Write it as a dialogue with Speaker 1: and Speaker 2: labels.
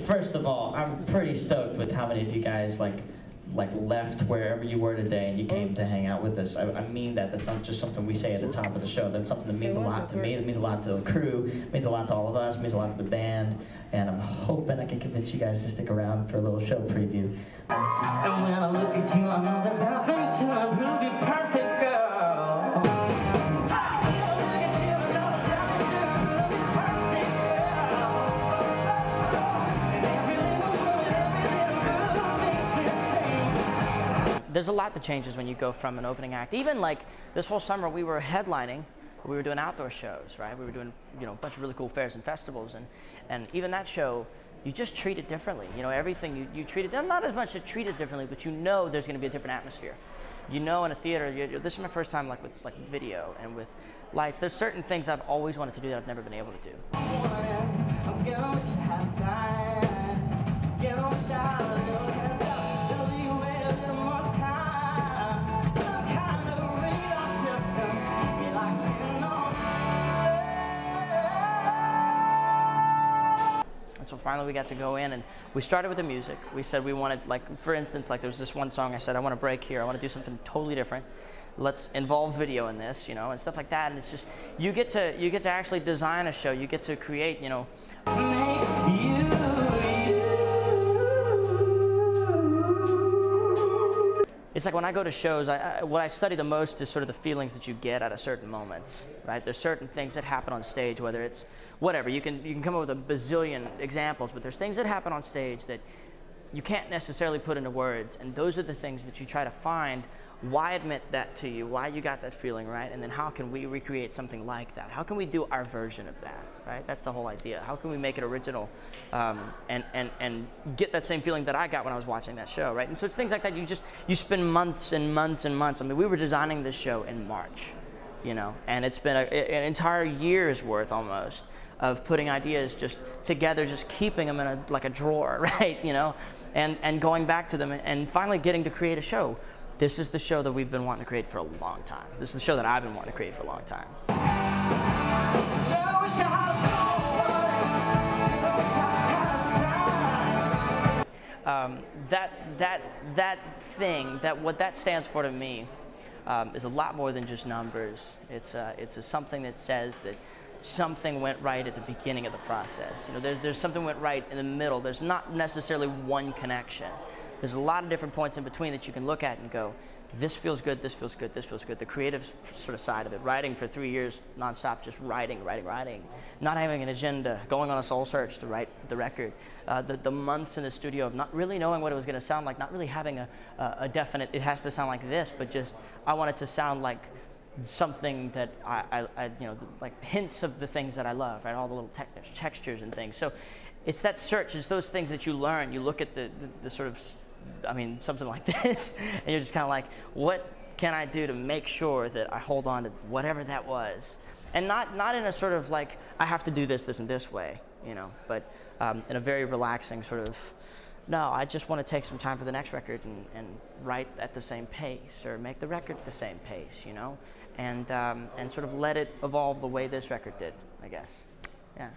Speaker 1: first of all, I'm pretty stoked with how many of you guys like left wherever you were today and you came to hang out with us. I mean that. That's not just something we say at the top of the show. That's something that means a lot to me. It means a lot to the crew. It means a lot to all of us. It means a lot to the band. And I'm hoping I can convince you guys to stick around for a little show preview. And when I look at you, I know there's nothing to improve. You're perfect, girl. There's a lot that changes when you go from an opening act. Even like this whole summer, we were headlining. We were doing outdoor shows, right? We were doing, you know, a bunch of really cool fairs and festivals, and even that show, you just treat it differently. You know, everything you treat it, not as much to treat it differently, but you know there's going to be a different atmosphere. You know, in a theater, this is my first time like with video and with lights. There's certain things I've always wanted to do that I've never been able to do. So finally we got to go in and we started with the music. We said we wanted, like, for instance, like there was this one song I said, I want to break here. I want to do something totally different. Let's involve video in this, you know, and stuff like that. And it's just, you get to actually design a show. You get to create, you know. It's like when I go to shows, what I study the most is sort of the feelings that you get at a certain moments, right? There's certain things that happen on stage, whether it's whatever. You can come up with a bazillion examples, but there's things that happen on stage that you can't necessarily put into words, and those are the things that you try to find. Why admit that to you? Why you got that feeling, right? And then how can we recreate something like that? How can we do our version of that, right? That's the whole idea. How can we make it original and get that same feeling that I got when I was watching that show, right? And so it's things like that. You spend months and months and months. I mean, we were designing this show in March, you know, and it's been an entire year's worth almost of putting ideas just together, just keeping them in like a drawer, right? You know, and going back to them and finally getting to create a show. This is the show that we've been wanting to create for a long time. This is the show that I've been wanting to create for a long time. What that stands for to me is a lot more than just numbers. It's something that says that something went right at the beginning of the process. You know, there's something went right in the middle. There's not necessarily one connection. There's a lot of different points in between that you can look at and go, this feels good, this feels good, this feels good. The creative sort of side of it. Writing for 3 years nonstop, just writing. Not having an agenda, going on a soul search to write the record. The months in the studio of not really knowing what it was going to sound like, not really having a definite, it has to sound like this, but just, I want it to sound like something that I you know, like hints of the things that I love, right? All the little textures and things. So it's that search, it's those things that you learn. You look at the sort of, I mean, something like this, and you're just kind of like, what can I do to make sure that I hold on to whatever that was? And not in a sort of like, I have to do this, this, and this way, you know, but in a very relaxing sort of, no, I just want to take some time for the next record and write at the same pace, or make the record the same pace, you know, and sort of let it evolve the way this record did, I guess, yeah.